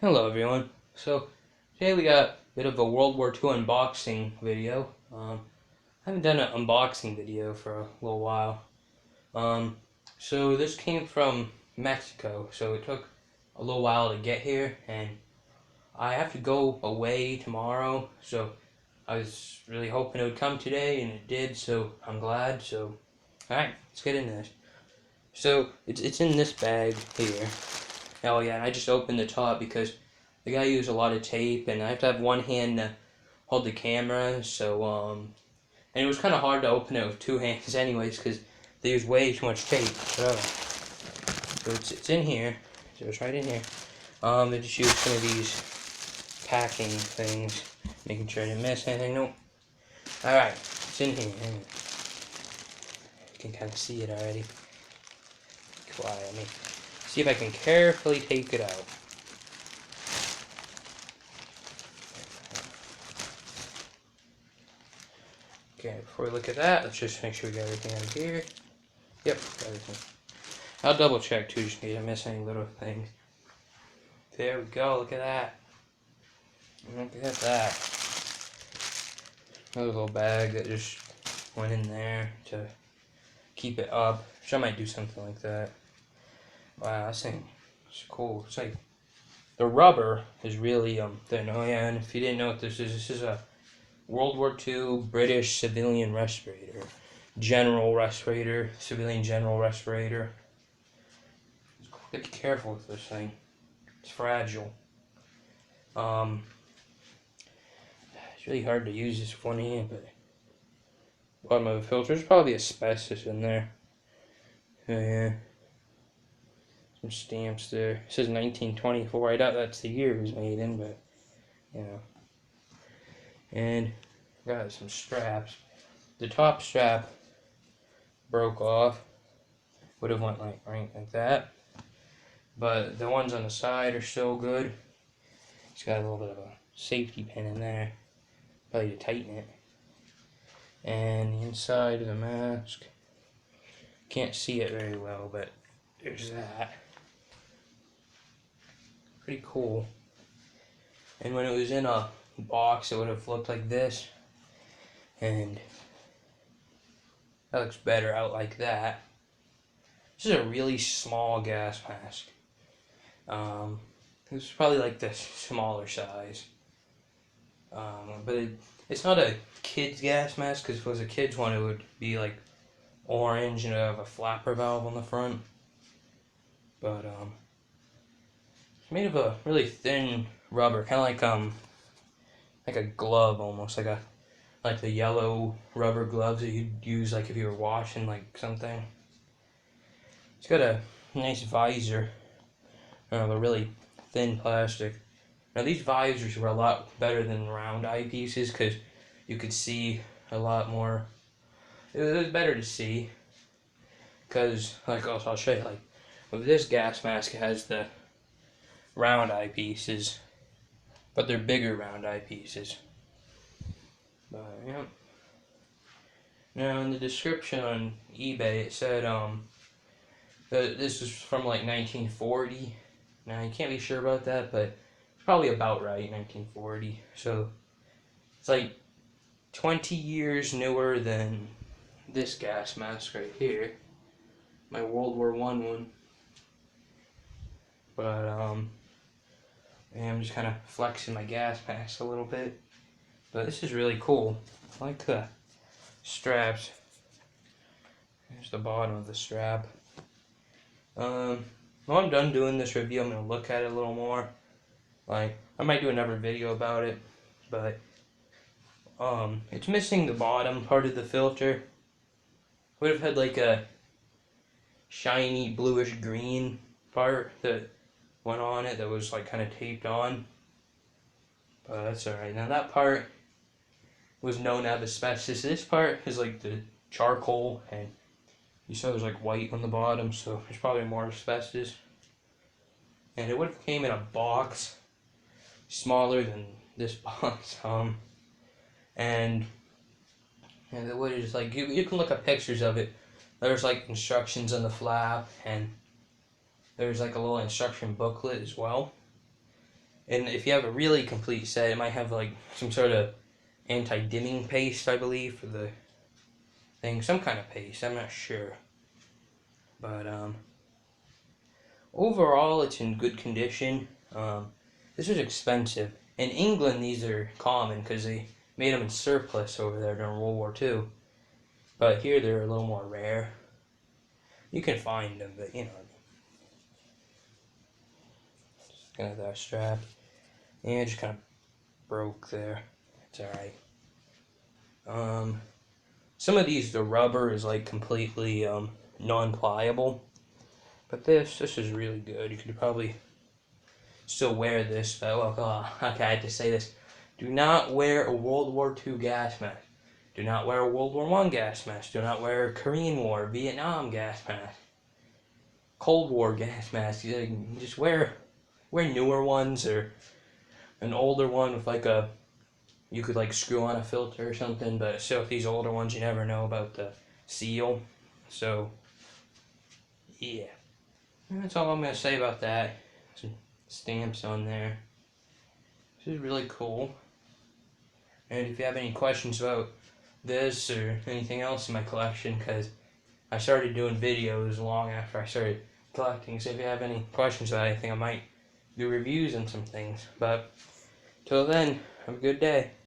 Hello everyone. So today we got a bit of a World War II unboxing video. I haven't done an unboxing video for a little while. So this came from Mexico, so it took a little while to get here, and I have to go away tomorrow, so I was really hoping it would come today, and it did, so I'm glad. So, alright, let's get into this. So it's in this bag here. Oh yeah, and I just opened the top because the guy used a lot of tape, and I have to have one hand to hold the camera. So and it was kind of hard to open it with two hands, anyways, because they use way too much tape. So it's in here. So it's right in here. They just used some of these packing things, making sure I didn't miss anything. Nope. All right, it's in here. You can kind of see it already. Quiet. Let me see if I can carefully take it out. Okay, before we look at that, let's just make sure we got everything out of here. Yep, got everything. I'll double check too, just in case I miss any little things. There we go, look at that. Look at that. Another little bag that just went in there to keep it up. So I might do something like that. Wow, this thing is cool. It's like, the rubber is really thin. Oh yeah, and if you didn't know what this is a World War II British civilian respirator. General respirator, civilian general respirator. Be careful with this thing. It's fragile. It's really hard to use this with one hand, but bottom of the filter, there's probably asbestos in there. Oh, yeah. Some stamps there. It says 1924. I doubt that's the year it was made in, but you know. And got some straps. The top strap broke off. Would have went right like that. But the ones on the side are still good. It's got a little bit of a safety pin in there, probably to tighten it. And the inside of the mask, can't see it very well, but there's that. Pretty cool. And when it was in a box, it would have looked like this. And that looks better out like that. This is a really small gas mask. This is probably like the smaller size. But it's not a kid's gas mask, because if it was a kid's one, it would be like orange and have a flapper valve on the front. But it's made of a really thin rubber, kind of like a glove almost, like the yellow rubber gloves that you'd use like if you were washing like something. It's got a nice visor, a really thin plastic. Now these visors were a lot better than round eyepieces because you could see a lot more. It was better to see because, like, I'll show you, like, with this gas mask, it has the round eyepieces, but they're bigger round eyepieces. But yeah. Now in the description on eBay, it said that this is from like 1940. Now you can't be sure about that, but it's probably about right, 1940. So it's like 20 years newer than this gas mask right here, my World War I one. But I'm just kind of flexing my gas mask a little bit. But this is really cool. I like the straps. Here's the bottom of the strap. When I'm done doing this review, I'm gonna look at it a little more. Like, I might do another video about it, but it's missing the bottom part of the filter. Would have had like a shiny bluish green part that went on it that was like kind of taped on. But that's alright. Now that part was known to have asbestos. This part is like the charcoal, and you saw there's like white on the bottom, so there's probably more asbestos. And it would have came in a box smaller than this box. And the wood is like, you can look up pictures of it. There's like instructions on the flap, and there's like a little instruction booklet as well. And if you have a really complete set, it might have like some sort of anti-dimming paste, I believe, for the thing. Some kind of paste, I'm not sure. But overall, it's in good condition. This was expensive. In England, these are common because they made them in surplus over there during World War II. But here, they're a little more rare. You can find them, but you know. Just kind of that strap. And it just kind of broke there. It's alright. Some of these, the rubber is like completely non-pliable. But this is really good. You could probably still wear this, but okay, I had to say this. Do not wear a World War II gas mask. Do not wear a World War I gas mask. Do not wear a Korean War, Vietnam gas mask. Cold War gas mask. You just wear newer ones or an older one with like a, you could like screw on a filter or something, but still with these older ones you never know about the seal. So yeah. That's all I'm going to say about that. Some stamps on there. This is really cool. And if you have any questions about this or anything else in my collection, because I started doing videos long after I started collecting, so if you have any questions about anything, I might do reviews on some things. But till then, have a good day.